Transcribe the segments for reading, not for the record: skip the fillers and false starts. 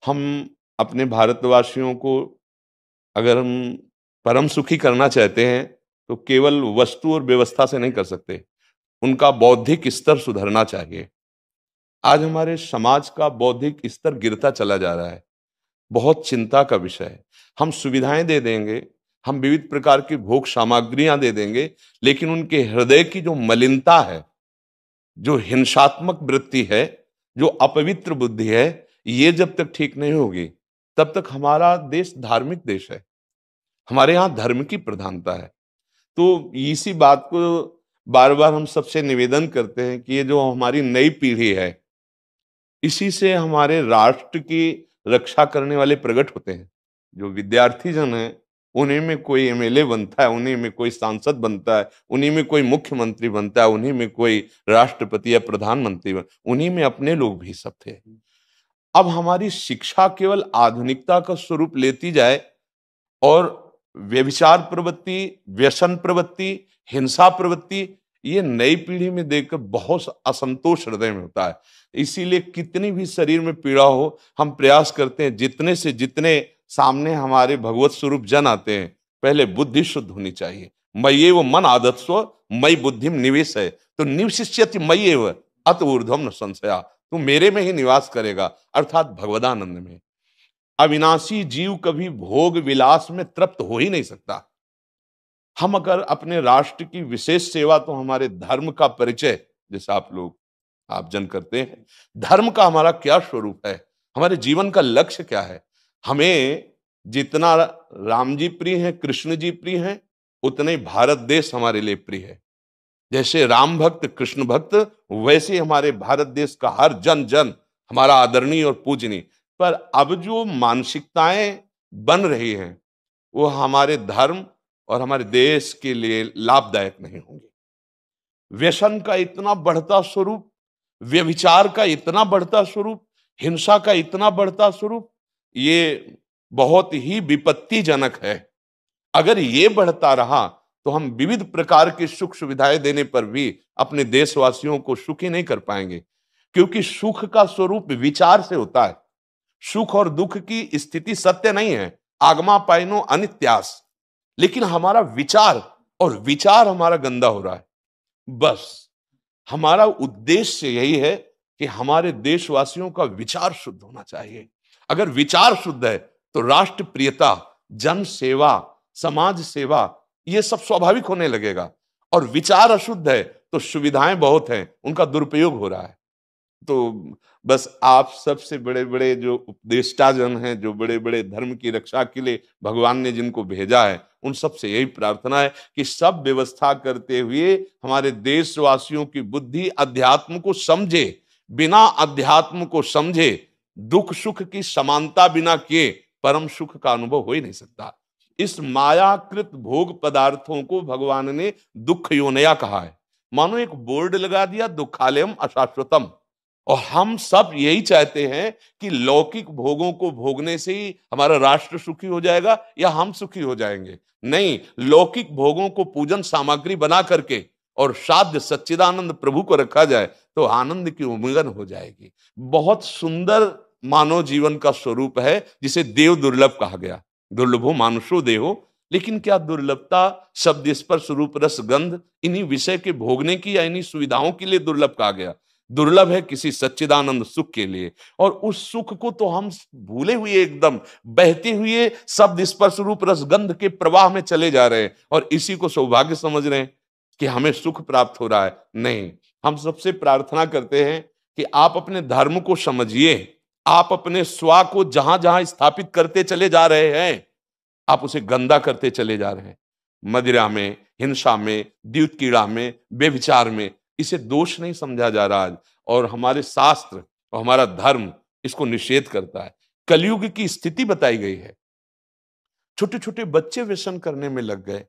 हम अपने भारतवासियों को अगर हम परम सुखी करना चाहते हैं तो केवल वस्तु और व्यवस्था से नहीं कर सकते। उनका बौद्धिक स्तर सुधरना चाहिए। आज हमारे समाज का बौद्धिक स्तर गिरता चला जा रहा है। बहुत चिंता का विषय है। हम सुविधाएं दे देंगे, हम विविध प्रकार की भोग सामग्रियां दे देंगे, लेकिन उनके हृदय की जो मलिनता है, जो हिंसात्मक वृत्ति है, जो अपवित्र बुद्धि है, ये जब तक ठीक नहीं होगी तब तक हमारा देश धार्मिक देश है। हमारे यहाँ धर्म की प्रधानता है। तो इसी बात को बार बार हम सबसे निवेदन करते हैं कि ये जो हमारी नई पीढ़ी है, इसी से हमारे राष्ट्र की रक्षा करने वाले प्रकट होते हैं। जो विद्यार्थी जन है, उन्हीं में कोई एमएलए बनता है, उन्हीं में कोई सांसद बनता है, उन्हीं में कोई मुख्यमंत्री बनता है, उन्हीं में कोई राष्ट्रपति या प्रधानमंत्री उन्हीं में अपने लोग भी सब थे। अब हमारी शिक्षा केवल आधुनिकता का स्वरूप लेती जाए और व्यभिचार प्रवृत्ति, व्यसन प्रवृत्ति, हिंसा प्रवृत्ति, ये नई पीढ़ी में देखकर बहुत असंतोष हृदय में होता है। इसीलिए कितनी भी शरीर में पीड़ा हो, हम प्रयास करते हैं जितने से जितने सामने हमारे भगवत स्वरूप जन आते हैं, पहले बुद्धि शुद्ध होनी चाहिए। मय्येव मन आदत्स्व मयि बुद्धिम निवेश है, तो निवशिष्यति मय्येव अत ऊर्ध्वम न संशया। तू मेरे में ही निवास करेगा, अर्थात भगवदानंद में। अविनाशी जीव कभी भोग विलास में तृप्त हो ही नहीं सकता। हम अगर अपने राष्ट्र की विशेष सेवा, तो हमारे धर्म का परिचय, जैसे आप जन करते हैं, धर्म का हमारा क्या स्वरूप है, हमारे जीवन का लक्ष्य क्या है। हमें जितना राम जी प्रिय हैं, कृष्ण जी प्रिय हैं, उतने ही भारत देश हमारे लिए प्रिय है। जैसे राम भक्त, कृष्ण भक्त, वैसे हमारे भारत देश का हर जन जन हमारा आदरणीय और पूजनीय। पर अब जो मानसिकताएं बन रही हैं, वो हमारे धर्म और हमारे देश के लिए लाभदायक नहीं होंगे। व्यसन का इतना बढ़ता स्वरूप, व्यभिचार का इतना बढ़ता स्वरूप, हिंसा का इतना बढ़ता स्वरूप, ये बहुत ही विपत्तिजनक है। अगर ये बढ़ता रहा तो हम विविध प्रकार की सुख सुविधाएं देने पर भी अपने देशवासियों को सुखी नहीं कर पाएंगे, क्योंकि सुख का स्वरूप विचार से होता है। सुख और दुख की स्थिति सत्य नहीं है, आगमा पाइनो अनित्यास, लेकिन हमारा विचार, और विचार हमारा गंदा हो रहा है। बस हमारा उद्देश्य यही है कि हमारे देशवासियों का विचार शुद्ध होना चाहिए। अगर विचार शुद्ध है तो राष्ट्र प्रियता, जन सेवा, समाज सेवा, ये सब स्वाभाविक होने लगेगा। और विचार अशुद्ध है तो सुविधाएं बहुत हैं, उनका दुरुपयोग हो रहा है। तो बस आप सबसे बड़े बड़े जो उपदेष्टा जन हैं, जो बड़े बड़े धर्म की रक्षा के लिए भगवान ने जिनको भेजा है, उन सबसे यही प्रार्थना है कि सब व्यवस्था करते हुए हमारे देशवासियों की बुद्धि अध्यात्म को समझे। बिना अध्यात्म को समझे दुख सुख की समानता बिना किए परम सुख का अनुभव हो ही नहीं सकता। इस मायाकृत भोग पदार्थों को भगवान ने दुख योनया कहा है। मानो एक बोर्ड लगा दिया, दुखालयम अशाश्वतम। और हम सब यही चाहते हैं कि लौकिक भोगों को भोगने से ही हमारा राष्ट्र सुखी हो जाएगा या हम सुखी हो जाएंगे। नहीं, लौकिक भोगों को पूजन सामग्री बना करके और साध्य सच्चिदानंद प्रभु को रखा जाए तो आनंद की उमंगन हो जाएगी। बहुत सुंदर मानव जीवन का स्वरूप है, जिसे देव दुर्लभ कहा गया। दुर्लभो मानुषो देहो, लेकिन क्या दुर्लभता शब्द स्पर्श रूप रस गंध इन्हीं विषय के भोगने की या इन्हीं सुविधाओं के लिए दुर्लभ कहा गया? दुर्लभ है किसी सच्चिदानंद सुख के लिए। और उस सुख को तो हम भूले हुए, एकदम बहते हुए शब्द स्पर्श रूप रस गंध के प्रवाह में चले जा रहे हैं और इसी को सौभाग्य समझ रहे हैं कि हमें सुख प्राप्त हो रहा है। नहीं, हम सबसे प्रार्थना करते हैं कि आप अपने धर्म को समझिए। आप अपने स्वा को जहां जहां स्थापित करते चले जा रहे हैं, आप उसे गंदा करते चले जा रहे हैं। मदिरा में, हिंसा में, द्यूत कीड़ा में, बेविचार में, इसे दोष नहीं समझा जा रहा आज। और हमारे शास्त्र और हमारा धर्म इसको निषेध करता है। कलयुग की स्थिति बताई गई है। छोटे छोटे बच्चे व्यसन करने में लग गए।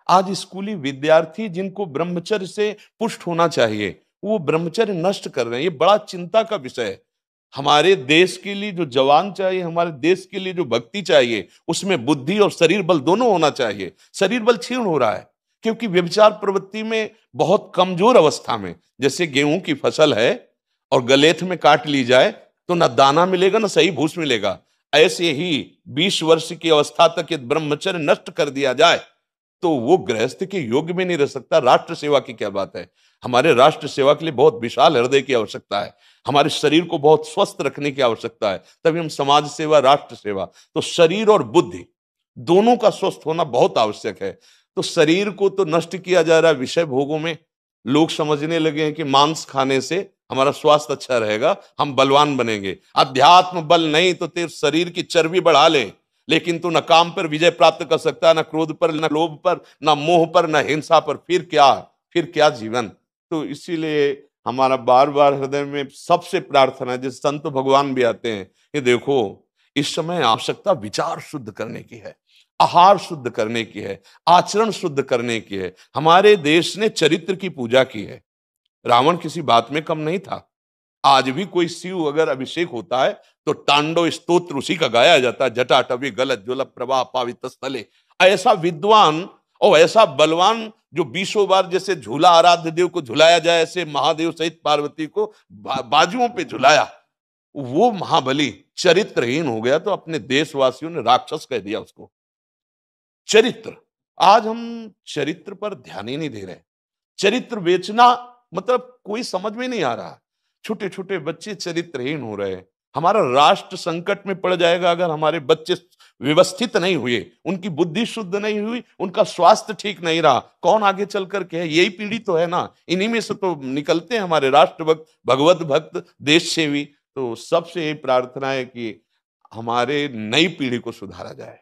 आज स्कूली विद्यार्थी जिनको ब्रह्मचर्य से पुष्ट होना चाहिए, वो ब्रह्मचर्य नष्ट कर रहे हैं। ये बड़ा चिंता का विषय है। हमारे देश के लिए जो जवान चाहिए, हमारे देश के लिए जो भक्ति चाहिए, उसमें बुद्धि और शरीर बल दोनों होना चाहिए। शरीर बल क्षीण हो रहा है क्योंकि व्यभिचार प्रवृत्ति में बहुत कमजोर अवस्था में, जैसे गेहूं की फसल है और गलेथ में काट ली जाए तो ना दाना मिलेगा ना सही भूस मिलेगा। ऐसे ही 20 वर्ष की अवस्था तक यदि ब्रह्मचर्य नष्ट कर दिया जाए तो वो गृहस्थ के योग्य में नहीं रह सकता। राष्ट्र सेवा की क्या बात है। हमारे राष्ट्र सेवा के लिए बहुत विशाल हृदय की आवश्यकता है। हमारे शरीर को बहुत स्वस्थ रखने की आवश्यकता है, तभी हम समाज सेवा, राष्ट्र सेवा। तो शरीर और बुद्धि दोनों का स्वस्थ होना बहुत आवश्यक है। तो शरीर को तो नष्ट किया जा रहा है विषय भोगों में। लोग समझने लगे हैं कि मांस खाने से हमारा स्वास्थ्य अच्छा रहेगा, हम बलवान बनेंगे। अध्यात्म बल नहीं तो तेरे शरीर की चर्बी बढ़ा ले, लेकिन तू न काम पर विजय प्राप्त कर सकता, न क्रोध पर, न लोभ पर, न मोह पर, न हिंसा पर। फिर क्या जीवन। तो इसीलिए हमारा बार बार हृदय में सबसे प्रार्थना है, जिस संत भगवान भी आते हैं, ये देखो इस समय आवश्यकता विचार शुद्ध करने की है, आहार शुद्ध करने की है, आचरण शुद्ध करने की है। हमारे देश ने चरित्र की पूजा की है। रावण किसी बात में कम नहीं था। आज भी कोई शिव अगर अभिषेक होता है तो तांडव स्तोत्र उसी का गाया जाता है। जटाटवी गलत ज्वल प्रवाह पावित स्थले। ऐसा विद्वान और ऐसा बलवान जो 20 बार जैसे झूला आराध्य देव को झुलाया जाए, ऐसे महादेव सहित पार्वती को बाजुओं पे झुलाया, वो महाबली चरित्रहीन हो गया तो अपने देशवासियों ने राक्षस कह दिया उसको। चरित्र, आज हम चरित्र पर ध्यान ही नहीं दे रहे। चरित्र बेचना मतलब कोई समझ में नहीं आ रहा। छोटे छोटे बच्चे चरित्रहीन हो रहे हैं। हमारा राष्ट्र संकट में पड़ जाएगा अगर हमारे बच्चे व्यवस्थित नहीं हुए, उनकी बुद्धि शुद्ध नहीं हुई, उनका स्वास्थ्य ठीक नहीं रहा। कौन आगे चल करके है? यही पीढ़ी तो है ना, इन्हीं में से तो निकलते हैं हमारे राष्ट्र भक्त, भगवत भक्त, देश सेवी। तो सबसे यही प्रार्थना है कि हमारे नई पीढ़ी को सुधारा जाए।